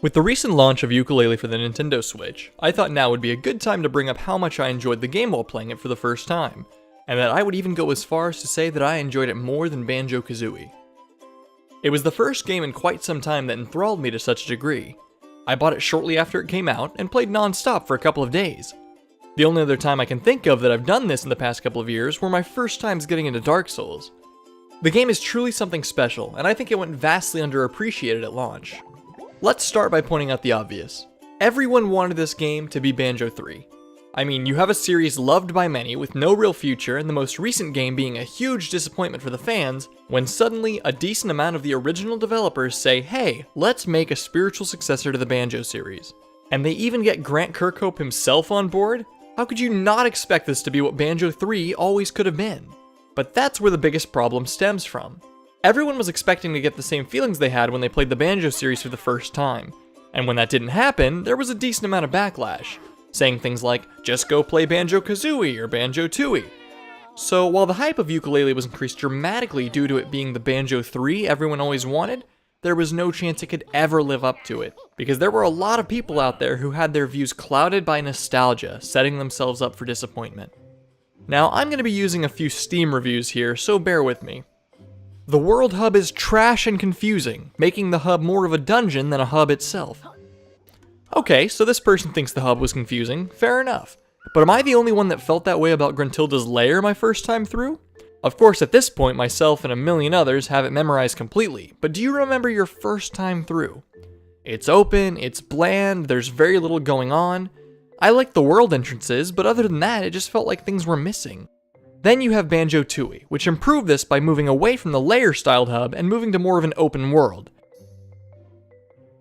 With the recent launch of Yooka-Laylee for the Nintendo Switch, I thought now would be a good time to bring up how much I enjoyed the game while playing it for the first time, and that I would even go as far as to say that I enjoyed it more than Banjo-Kazooie. It was the first game in quite some time that enthralled me to such a degree. I bought it shortly after it came out and played non-stop for a couple of days. The only other time I can think of that I've done this in the past couple of years were my first times getting into Dark Souls. The game is truly something special, and I think it went vastly underappreciated at launch. Let's start by pointing out the obvious. Everyone wanted this game to be Banjo 3. I mean, you have a series loved by many with no real future, and the most recent game being a huge disappointment for the fans, when suddenly a decent amount of the original developers say, hey, let's make a spiritual successor to the Banjo series. And they even get Grant Kirkhope himself on board? How could you not expect this to be what Banjo 3 always could have been? But that's where the biggest problem stems from. Everyone was expecting to get the same feelings they had when they played the Banjo series for the first time. And when that didn't happen, there was a decent amount of backlash, saying things like, just go play Banjo-Kazooie or Banjo-Tooie. So while the hype of Yooka-Laylee was increased dramatically due to it being the Banjo 3 everyone always wanted, there was no chance it could ever live up to it, because there were a lot of people out there who had their views clouded by nostalgia, setting themselves up for disappointment. Now, I'm going to be using a few Steam reviews here, so bear with me. The World Hub is trash and confusing, making the hub more of a dungeon than a hub itself. Okay, so this person thinks the hub was confusing, fair enough. But am I the only one that felt that way about Gruntilda's lair my first time through? Of course, at this point, myself and a million others have it memorized completely, but do you remember your first time through? It's open, it's bland, there's very little going on. I liked the world entrances, but other than that, it just felt like things were missing. Then you have Banjo-Tooie, which improved this by moving away from the layer-styled hub and moving to more of an open world.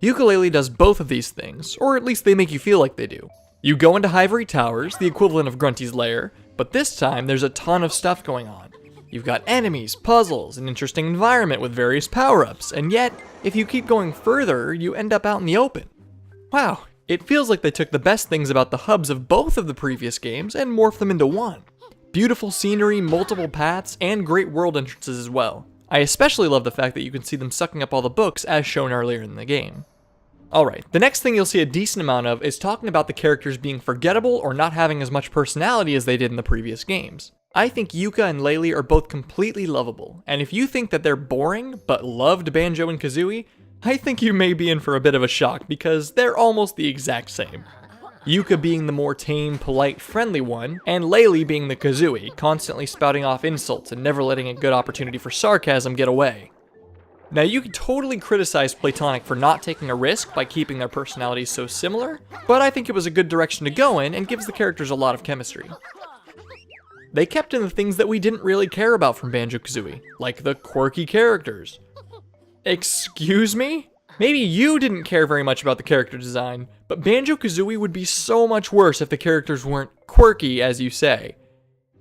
Yooka-Laylee does both of these things, or at least they make you feel like they do. You go into Hivory Towers, the equivalent of Grunty's lair, but this time there's a ton of stuff going on. You've got enemies, puzzles, an interesting environment with various power-ups, and yet, if you keep going further, you end up out in the open. Wow, it feels like they took the best things about the hubs of both of the previous games and morphed them into one. Beautiful scenery, multiple paths, and great world entrances as well. I especially love the fact that you can see them sucking up all the books as shown earlier in the game. Alright, the next thing you'll see a decent amount of is talking about the characters being forgettable or not having as much personality as they did in the previous games. I think Yooka and Laylee are both completely lovable, and if you think that they're boring, but loved Banjo and Kazooie, I think you may be in for a bit of a shock because they're almost the exact same. Yooka being the more tame, polite, friendly one, and Laylee being the Kazooie, constantly spouting off insults and never letting a good opportunity for sarcasm get away. Now you could totally criticize Playtonic for not taking a risk by keeping their personalities so similar, but I think it was a good direction to go in and gives the characters a lot of chemistry. They kept in the things that we didn't really care about from Banjo-Kazooie, like the quirky characters. Excuse me? Maybe you didn't care very much about the character design, but Banjo-Kazooie would be so much worse if the characters weren't quirky, as you say.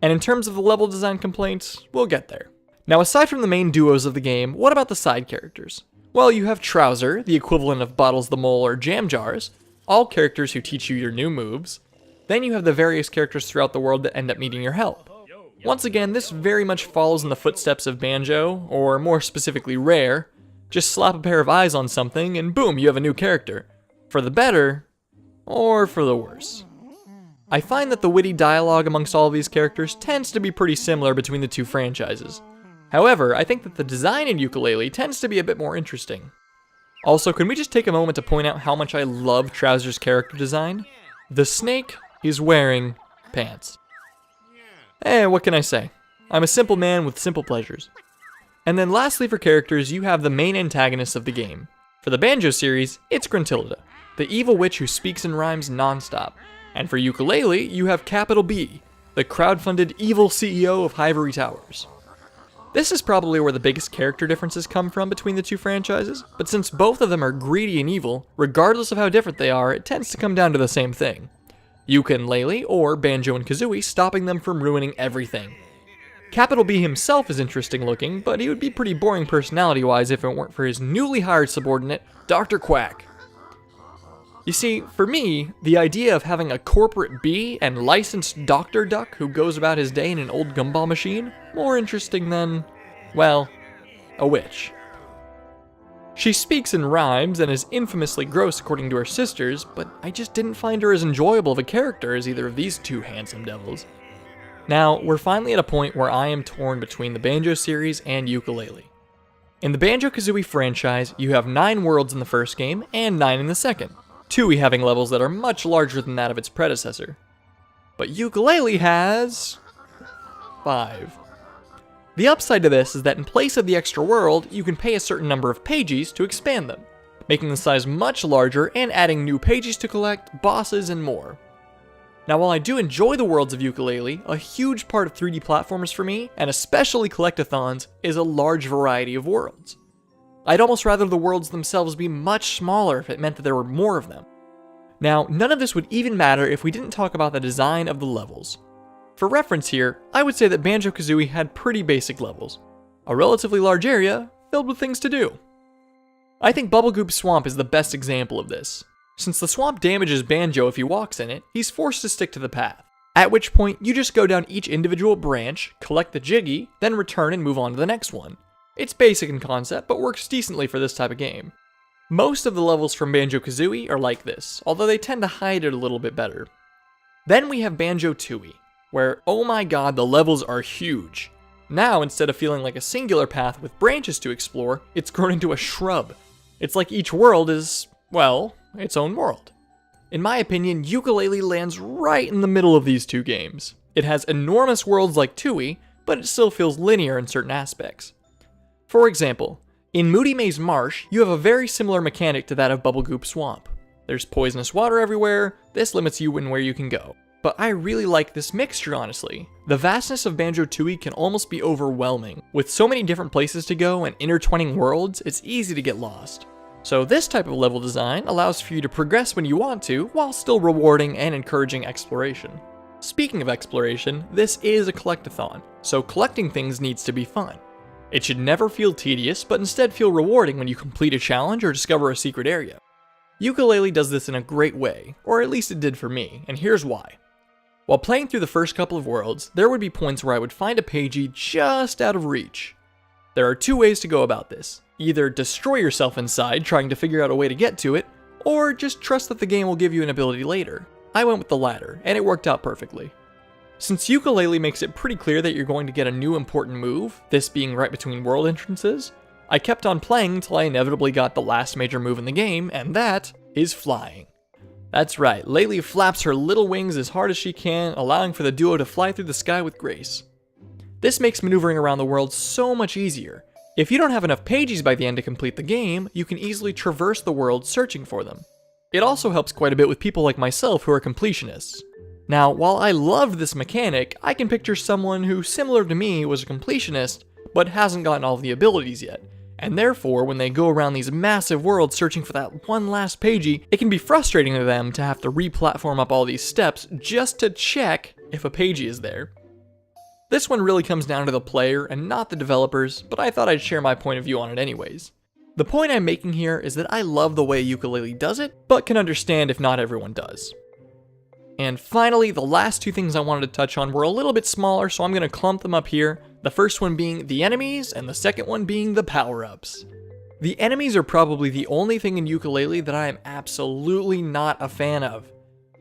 And in terms of the level design complaints, we'll get there. Now aside from the main duos of the game, what about the side characters? Well, you have Trowser, the equivalent of Bottles the Mole or Jam Jars, all characters who teach you your new moves. Then you have the various characters throughout the world that end up needing your help. Once again, this very much follows in the footsteps of Banjo, or more specifically Rare. Just slap a pair of eyes on something and boom, you have a new character. For the better, or for the worse. I find that the witty dialogue amongst all of these characters tends to be pretty similar between the two franchises. However, I think that the design in Yooka-Laylee tends to be a bit more interesting. Also, can we just take a moment to point out how much I love Trowser's character design? The snake is wearing pants. What can I say? I'm a simple man with simple pleasures. And then lastly for characters, you have the main antagonists of the game. For the Banjo series, it's Gruntilda, the evil witch who speaks and rhymes non-stop. And for Yooka-Laylee, you have Capital B, the crowdfunded evil CEO of Hivory Towers. This is probably where the biggest character differences come from between the two franchises, but since both of them are greedy and evil, regardless of how different they are, it tends to come down to the same thing. Yooka and Laylee, or Banjo and Kazooie, stopping them from ruining everything. Capital B himself is interesting looking, but he would be pretty boring personality-wise if it weren't for his newly hired subordinate, Dr. Quack. You see, for me, the idea of having a corporate bee and licensed Dr. Duck who goes about his day in an old gumball machine, more interesting than, well, a witch. She speaks in rhymes and is infamously gross according to her sisters, but I just didn't find her as enjoyable of a character as either of these two handsome devils. Now, we're finally at a point where I am torn between the Banjo series and Yooka-Laylee. In the Banjo-Kazooie franchise, you have 9 worlds in the first game and 9 in the second, Tooie having levels that are much larger than that of its predecessor. But Yooka-Laylee has 5. The upside to this is that in place of the extra world, you can pay a certain number of pages to expand them, making the size much larger and adding new pages to collect, bosses, and more. Now, while I do enjoy the worlds of Yooka-Laylee, a huge part of 3D platformers for me, and especially collectathons, is a large variety of worlds. I'd almost rather the worlds themselves be much smaller if it meant that there were more of them. Now, none of this would even matter if we didn't talk about the design of the levels. For reference here, I would say that Banjo-Kazooie had pretty basic levels. A relatively large area, filled with things to do. I think Bubblegoop Swamp is the best example of this. Since the swamp damages Banjo if he walks in it, he's forced to stick to the path. At which point, you just go down each individual branch, collect the Jiggy, then return and move on to the next one. It's basic in concept, but works decently for this type of game. Most of the levels from Banjo-Kazooie are like this, although they tend to hide it a little bit better. Then we have Banjo-Tooie, where, oh my god, the levels are huge. Now, instead of feeling like a singular path with branches to explore, it's grown into a shrub. It's like each world is, well, its own world. In my opinion, Yooka-Laylee lands right in the middle of these two games. It has enormous worlds like Tooie, but it still feels linear in certain aspects. For example, in Moody Maze Marsh, you have a very similar mechanic to that of Bubblegoop Swamp. There's poisonous water everywhere, this limits you in where you can go. But I really like this mixture, honestly. The vastness of Banjo-Tooie can almost be overwhelming. With so many different places to go and intertwining worlds, it's easy to get lost. So this type of level design allows for you to progress when you want to, while still rewarding and encouraging exploration. Speaking of exploration, this is a collectathon, so collecting things needs to be fun. It should never feel tedious, but instead feel rewarding when you complete a challenge or discover a secret area. Yooka-Laylee does this in a great way, or at least it did for me, and here's why. While playing through the first couple of worlds, there would be points where I would find a pagey just out of reach. There are 2 ways to go about this. Either destroy yourself inside trying to figure out a way to get to it, or just trust that the game will give you an ability later. I went with the latter, and it worked out perfectly. Since Yooka-Laylee makes it pretty clear that you're going to get a new important move, this being right between world entrances, I kept on playing until I inevitably got the last major move in the game, and that is flying. That's right, Laylee flaps her little wings as hard as she can, allowing for the duo to fly through the sky with grace. This makes maneuvering around the world so much easier. If you don't have enough pages by the end to complete the game, you can easily traverse the world searching for them. It also helps quite a bit with people like myself who are completionists. Now, while I loved this mechanic, I can picture someone who, similar to me, was a completionist, but hasn't gotten all of the abilities yet. And therefore, when they go around these massive worlds searching for that one last pagey, it can be frustrating to them to have to re-platform up all these steps just to check if a pagey is there. This one really comes down to the player and not the developers, but I thought I'd share my point of view on it anyways. The point I'm making here is that I love the way Yooka-Laylee does it, but can understand if not everyone does. And finally, the last 2 things I wanted to touch on were a little bit smaller, so I'm going to clump them up here. The first one being the enemies, and the second one being the power-ups. The enemies are probably the only thing in Yooka-Laylee that I am absolutely not a fan of.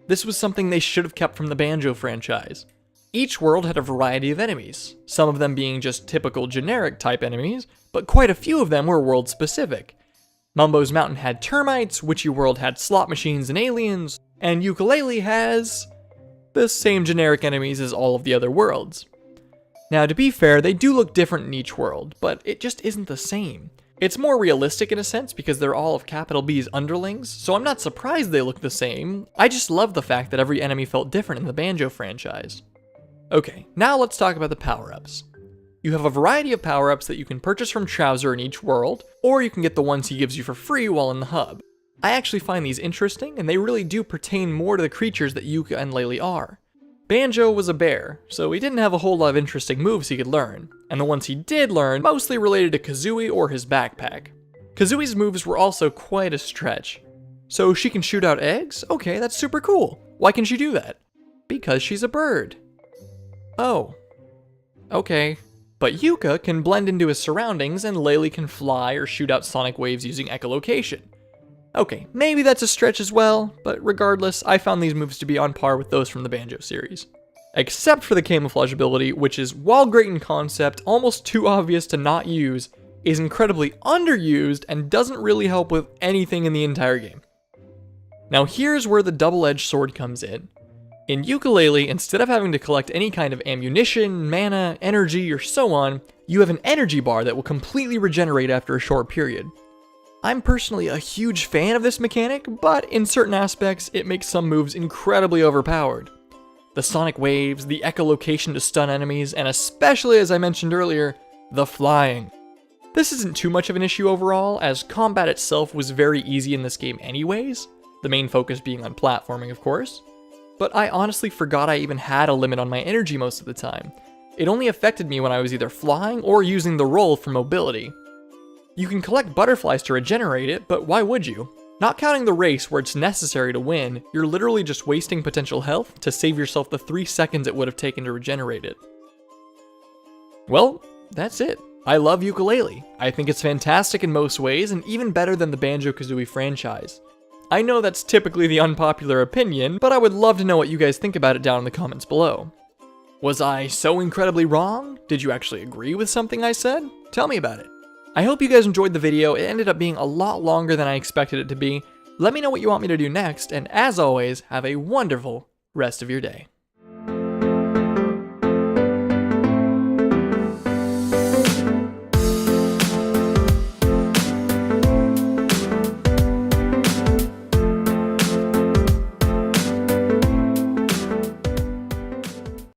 This was something they should have kept from the Banjo franchise. Each world had a variety of enemies, some of them being just typical generic type enemies, but quite a few of them were world specific. Mumbo's Mountain had termites, Witchy World had slot machines and aliens, and Yooka-Laylee has the same generic enemies as all of the other worlds. Now, to be fair, they do look different in each world, but it just isn't the same. It's more realistic in a sense because they're all of Capital B's underlings, so I'm not surprised they look the same. I just love the fact that every enemy felt different in the Banjo franchise. Okay, now let's talk about the power-ups. You have a variety of power-ups that you can purchase from Trowser in each world, or you can get the ones he gives you for free while in the hub. I actually find these interesting, and they really do pertain more to the creatures that Yooka and Laylee are. Banjo was a bear, so he didn't have a whole lot of interesting moves he could learn, and the ones he did learn mostly related to Kazooie or his backpack. Kazooie's moves were also quite a stretch. So she can shoot out eggs? Okay, that's super cool. Why can she do that? Because she's a bird. Oh. Okay. But Yooka can blend into his surroundings and Laylee can fly or shoot out sonic waves using echolocation. Okay, maybe that's a stretch as well, but regardless, I found these moves to be on par with those from the Banjo series. Except for the camouflage ability, which is, while great in concept, almost too obvious to not use, is incredibly underused and doesn't really help with anything in the entire game. Now here's where the double-edged sword comes in. In Yooka-Laylee, instead of having to collect any kind of ammunition, mana, energy, or so on, you have an energy bar that will completely regenerate after a short period. I'm personally a huge fan of this mechanic, but in certain aspects, it makes some moves incredibly overpowered. The sonic waves, the echolocation to stun enemies, and especially, as I mentioned earlier, the flying. This isn't too much of an issue overall, as combat itself was very easy in this game anyways, the main focus being on platforming of course, but I honestly forgot I even had a limit on my energy most of the time. It only affected me when I was either flying or using the roll for mobility. You can collect butterflies to regenerate it, but why would you? Not counting the race where it's necessary to win, you're literally just wasting potential health to save yourself the 3 seconds it would have taken to regenerate it. Well, that's it. I love Yooka-Laylee. I think it's fantastic in most ways and even better than the Banjo-Kazooie franchise. I know that's typically the unpopular opinion, but I would love to know what you guys think about it down in the comments below. Was I so incredibly wrong? Did you actually agree with something I said? Tell me about it. I hope you guys enjoyed the video. It ended up being a lot longer than I expected it to be. Let me know what you want me to do next, and as always, have a wonderful rest of your day.